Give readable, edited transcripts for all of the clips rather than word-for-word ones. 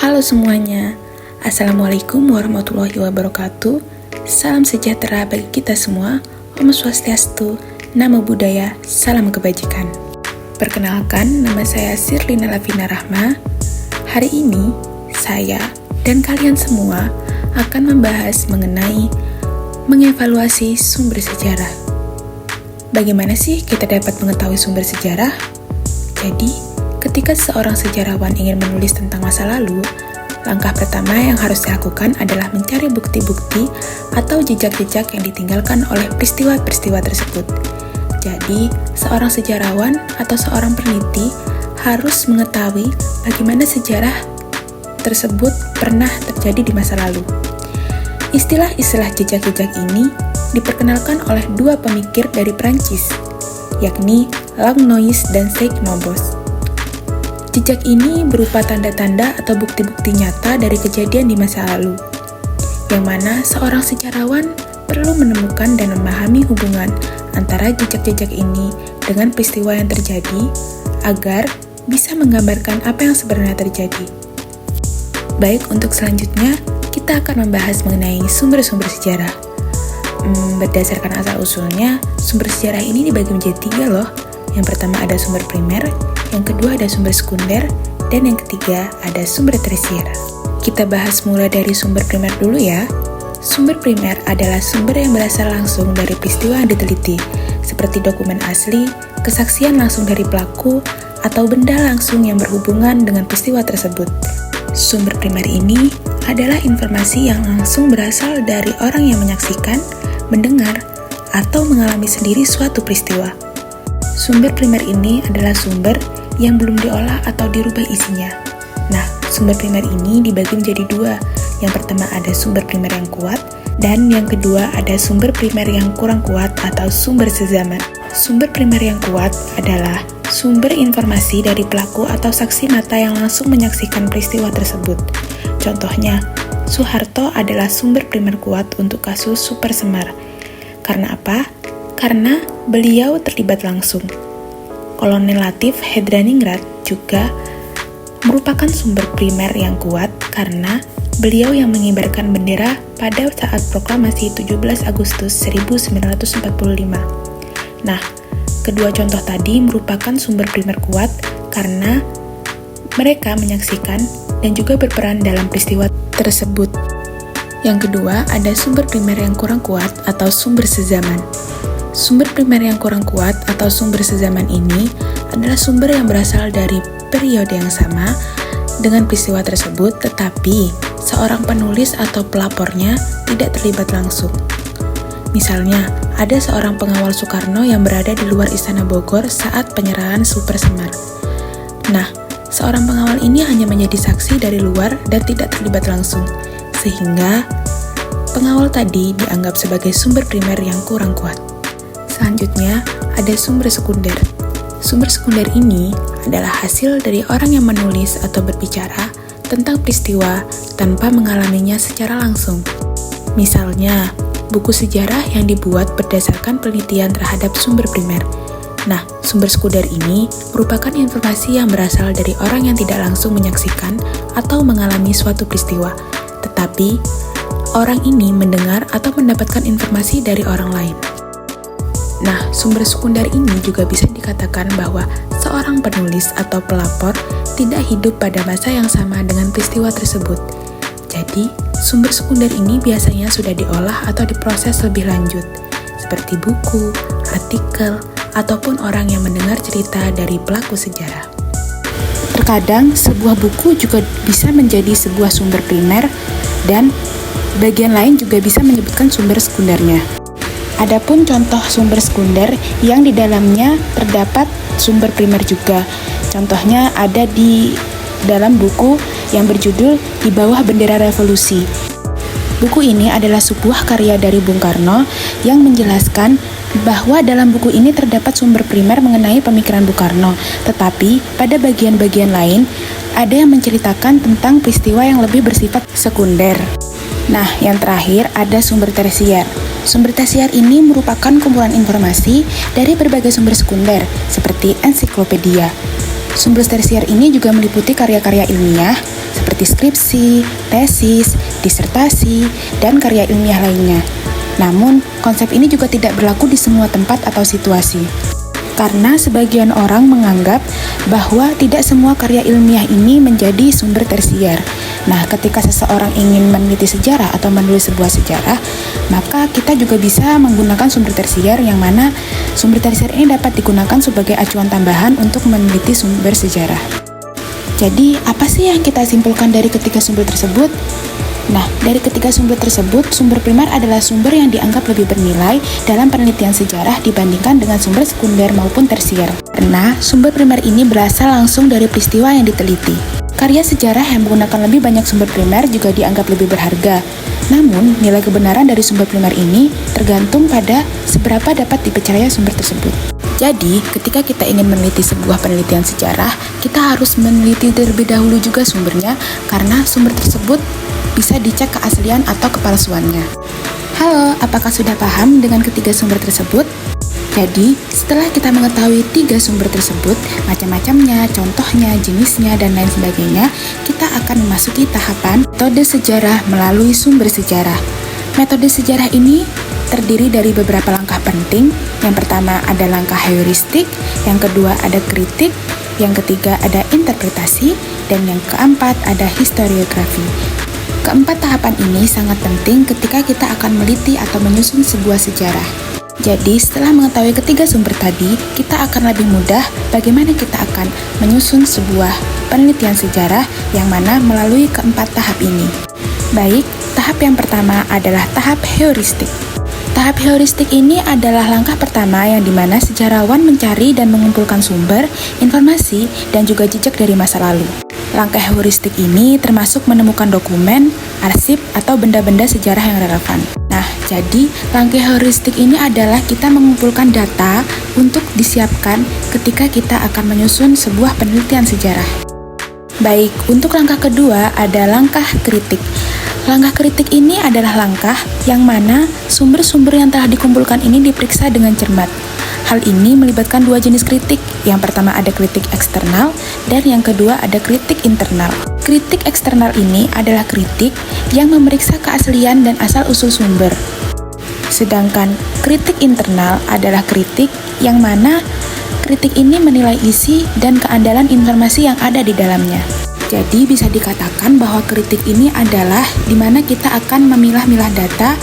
Halo semuanya, Assalamualaikum warahmatullahi wabarakatuh. Salam sejahtera bagi kita semua. Om Swastiastu, Namo Buddhaya, Salam Kebajikan. Perkenalkan, nama saya Sirlina Lavina Rahma. Hari ini, saya dan kalian semua akan membahas mengenai mengevaluasi sumber sejarah. Bagaimana sih kita dapat mengetahui sumber sejarah? Jadi, ketika seorang sejarawan ingin menulis tentang masa lalu, langkah pertama yang harus dilakukan adalah mencari bukti-bukti atau jejak-jejak yang ditinggalkan oleh peristiwa-peristiwa tersebut. Jadi, seorang sejarawan atau seorang peneliti harus mengetahui bagaimana sejarah tersebut pernah terjadi di masa lalu. Istilah-istilah jejak-jejak ini diperkenalkan oleh dua pemikir dari Prancis, yakni Langlois dan Seyck-Nobos. Jejak ini berupa tanda-tanda atau bukti-bukti nyata dari kejadian di masa lalu, yang mana seorang sejarawan perlu menemukan dan memahami hubungan antara jejak-jejak ini dengan peristiwa yang terjadi agar bisa menggambarkan apa yang sebenarnya terjadi. Baik, untuk selanjutnya kita akan membahas mengenai sumber-sumber sejarah. Berdasarkan asal-usulnya, sumber sejarah ini dibagi menjadi 3 loh. Yang pertama ada sumber primer, yang kedua ada sumber sekunder, dan yang ketiga ada sumber tersier. Kita bahas mulai dari sumber primer dulu ya. Sumber primer adalah sumber yang berasal langsung dari peristiwa yang diteliti, seperti dokumen asli, kesaksian langsung dari pelaku, atau benda langsung yang berhubungan dengan peristiwa tersebut. Sumber primer ini adalah informasi yang langsung berasal dari orang yang menyaksikan, mendengar, atau mengalami sendiri suatu peristiwa. Sumber primer ini adalah sumber yang belum diolah atau dirubah isinya. Nah, sumber primer ini dibagi menjadi 2. Yang pertama ada sumber primer yang kuat, dan yang kedua ada sumber primer yang kurang kuat atau sumber sezaman. Sumber primer yang kuat adalah sumber informasi dari pelaku atau saksi mata yang langsung menyaksikan peristiwa tersebut. Contohnya, Soeharto adalah sumber primer kuat untuk kasus Super Semar. Karena apa? Karena beliau terlibat langsung. Kolonel Latif Hadriningrat juga merupakan sumber primer yang kuat karena beliau yang mengibarkan bendera pada saat proklamasi 17 Agustus 1945. Nah, kedua contoh tadi merupakan sumber primer kuat karena mereka menyaksikan dan juga berperan dalam peristiwa tersebut. Yang kedua, ada sumber primer yang kurang kuat atau sumber sezaman. Sumber primer yang kurang kuat atau sumber sezaman ini adalah sumber yang berasal dari periode yang sama dengan peristiwa tersebut, tetapi seorang penulis atau pelapornya tidak terlibat langsung. Misalnya, ada seorang pengawal Soekarno yang berada di luar Istana Bogor saat penyerahan Super Semar. Nah, seorang pengawal ini hanya menjadi saksi dari luar dan tidak terlibat langsung, sehingga pengawal tadi dianggap sebagai sumber primer yang kurang kuat. Selanjutnya, ada sumber sekunder. Sumber sekunder ini adalah hasil dari orang yang menulis atau berbicara tentang peristiwa tanpa mengalaminya secara langsung. Misalnya, buku sejarah yang dibuat berdasarkan penelitian terhadap sumber primer. Nah, sumber sekunder ini merupakan informasi yang berasal dari orang yang tidak langsung menyaksikan atau mengalami suatu peristiwa, tetapi orang ini mendengar atau mendapatkan informasi dari orang lain. Nah, sumber sekunder ini juga bisa dikatakan bahwa seorang penulis atau pelapor tidak hidup pada masa yang sama dengan peristiwa tersebut. Jadi, sumber sekunder ini biasanya sudah diolah atau diproses lebih lanjut, seperti buku, artikel, ataupun orang yang mendengar cerita dari pelaku sejarah. Terkadang, sebuah buku juga bisa menjadi sebuah sumber primer, dan bagian lain juga bisa menyebutkan sumber sekundernya. Adapun contoh sumber sekunder yang di dalamnya terdapat sumber primer juga. Contohnya ada di dalam buku yang berjudul Di Bawah Bendera Revolusi. Buku ini adalah sebuah karya dari Bung Karno yang menjelaskan bahwa dalam buku ini terdapat sumber primer mengenai pemikiran Bung Karno, tetapi pada bagian-bagian lain ada yang menceritakan tentang peristiwa yang lebih bersifat sekunder. Nah, yang terakhir ada sumber tersier. Sumber tersier ini merupakan kumpulan informasi dari berbagai sumber sekunder, seperti ensiklopedia. Sumber tersier ini juga meliputi karya-karya ilmiah, seperti skripsi, tesis, disertasi, dan karya ilmiah lainnya. Namun, konsep ini juga tidak berlaku di semua tempat atau situasi. Karena sebagian orang menganggap bahwa tidak semua karya ilmiah ini menjadi sumber tersier. Nah, ketika seseorang ingin meneliti sejarah atau menulis sebuah sejarah, maka kita juga bisa menggunakan sumber tersier, yang mana sumber tersier ini dapat digunakan sebagai acuan tambahan untuk meneliti sumber sejarah. Jadi, apa sih yang kita simpulkan dari ketiga sumber tersebut? Nah, dari ketiga sumber tersebut, sumber primer adalah sumber yang dianggap lebih bernilai dalam penelitian sejarah dibandingkan dengan sumber sekunder maupun tersier. Karena sumber primer ini berasal langsung dari peristiwa yang diteliti. Karya sejarah yang menggunakan lebih banyak sumber primer juga dianggap lebih berharga. Namun, nilai kebenaran dari sumber primer ini tergantung pada seberapa dapat dipercaya sumber tersebut. Jadi, ketika kita ingin meneliti sebuah penelitian sejarah, kita harus meneliti terlebih dahulu juga sumbernya, karena sumber tersebut bisa dicek keaslian atau kepalsuannya. Halo, apakah sudah paham dengan ketiga sumber tersebut? Jadi, setelah kita mengetahui tiga sumber tersebut, macam-macamnya, contohnya, jenisnya, dan lain sebagainya, kita akan memasuki tahapan metode sejarah melalui sumber sejarah. Metode sejarah ini terdiri dari beberapa langkah penting. Yang pertama ada langkah heuristik, yang kedua ada kritik, yang ketiga ada interpretasi, dan yang keempat ada historiografi. Keempat tahapan ini sangat penting ketika kita akan meliti atau menyusun sebuah sejarah. Jadi, setelah mengetahui ketiga sumber tadi, kita akan lebih mudah bagaimana kita akan menyusun sebuah penelitian sejarah yang mana melalui keempat tahap ini. Baik, tahap yang pertama adalah tahap heuristik. Tahap heuristik ini adalah langkah pertama yang dimana sejarawan mencari dan mengumpulkan sumber, informasi, dan juga jejak dari masa lalu. Langkah heuristik ini termasuk menemukan dokumen, arsip, atau benda-benda sejarah yang relevan. Nah, jadi langkah heuristik ini adalah kita mengumpulkan data untuk disiapkan ketika kita akan menyusun sebuah penelitian sejarah. Baik, untuk langkah kedua ada langkah kritik. Langkah kritik ini adalah langkah yang mana sumber-sumber yang telah dikumpulkan ini diperiksa dengan cermat. Hal ini melibatkan dua jenis kritik. Yang pertama ada kritik eksternal, dan yang kedua ada kritik internal. Kritik eksternal ini adalah kritik yang memeriksa keaslian dan asal-usul sumber. Sedangkan kritik internal adalah kritik yang mana kritik ini menilai isi dan keandalan informasi yang ada di dalamnya. Jadi bisa dikatakan bahwa kritik ini adalah di mana kita akan memilah-milah data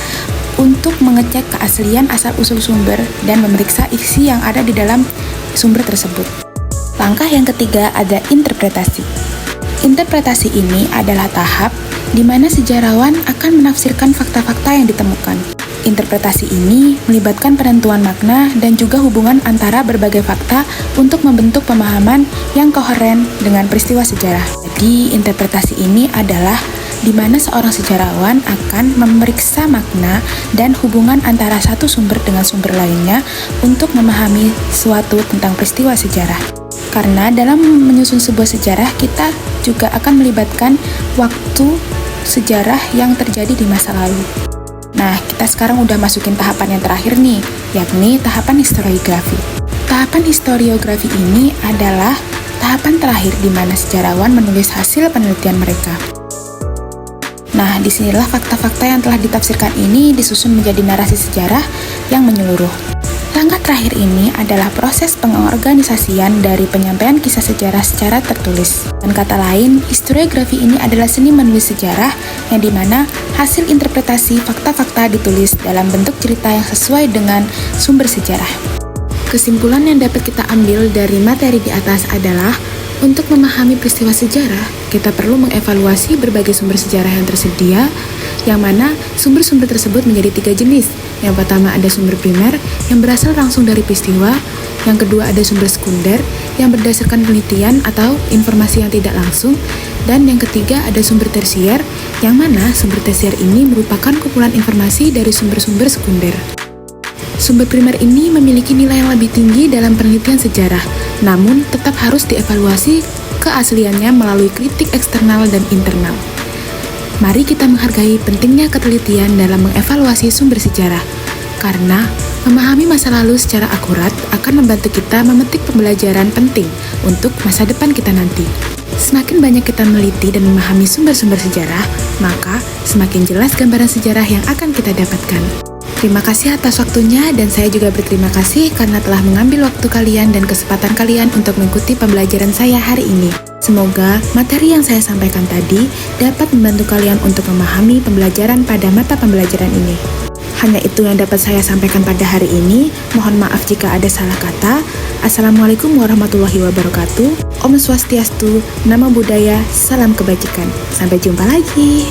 untuk mengecek keaslian asal-usul sumber dan memeriksa isi yang ada di dalam sumber tersebut. Langkah yang ketiga ada interpretasi. Interpretasi ini adalah tahap di mana sejarawan akan menafsirkan fakta-fakta yang ditemukan. Interpretasi ini melibatkan penentuan makna dan juga hubungan antara berbagai fakta untuk membentuk pemahaman yang koheren dengan peristiwa sejarah. Jadi, interpretasi ini adalah di mana seorang sejarawan akan memeriksa makna dan hubungan antara satu sumber dengan sumber lainnya untuk memahami suatu tentang peristiwa sejarah. Karena dalam menyusun sebuah sejarah, kita juga akan melibatkan waktu sejarah yang terjadi di masa lalu. Nah, kita sekarang udah masukin tahapan yang terakhir nih, yakni tahapan historiografi. Tahapan historiografi ini adalah tahapan terakhir di mana sejarawan menulis hasil penelitian mereka. Nah, disinilah fakta-fakta yang telah ditafsirkan ini disusun menjadi narasi sejarah yang menyeluruh. Langkah terakhir ini adalah proses pengorganisasian dari penyampaian kisah sejarah secara tertulis. Dan kata lain, historiografi ini adalah seni menulis sejarah yang dimana hasil interpretasi fakta-fakta ditulis dalam bentuk cerita yang sesuai dengan sumber sejarah. Kesimpulan yang dapat kita ambil dari materi di atas adalah untuk memahami peristiwa sejarah, kita perlu mengevaluasi berbagai sumber sejarah yang tersedia, yang mana sumber-sumber tersebut menjadi 3 jenis. Yang pertama ada sumber primer, yang berasal langsung dari peristiwa. Yang kedua ada sumber sekunder, yang berdasarkan penelitian atau informasi yang tidak langsung. Dan yang ketiga ada sumber tersier, yang mana sumber tersier ini merupakan kumpulan informasi dari sumber-sumber sekunder. Sumber primer ini memiliki nilai yang lebih tinggi dalam penelitian sejarah, namun tetap harus dievaluasi keasliannya melalui kritik eksternal dan internal. Mari kita menghargai pentingnya ketelitian dalam mengevaluasi sumber sejarah, karena Memahami masa lalu secara akurat akan membantu kita memetik pembelajaran penting untuk masa depan kita nanti. Semakin banyak kita meneliti dan memahami sumber-sumber sejarah, maka semakin jelas gambaran sejarah yang akan kita dapatkan. Terima kasih atas waktunya, dan saya juga berterima kasih karena telah mengambil waktu kalian dan kesempatan kalian untuk mengikuti pembelajaran saya hari ini. Semoga materi yang saya sampaikan tadi dapat membantu kalian untuk memahami pembelajaran pada mata pembelajaran ini. Hanya itu yang dapat saya sampaikan pada hari ini. Mohon maaf jika ada salah kata. Assalamualaikum warahmatullahi wabarakatuh. Om Swastiastu, Namo Buddhaya, salam kebajikan. Sampai jumpa lagi.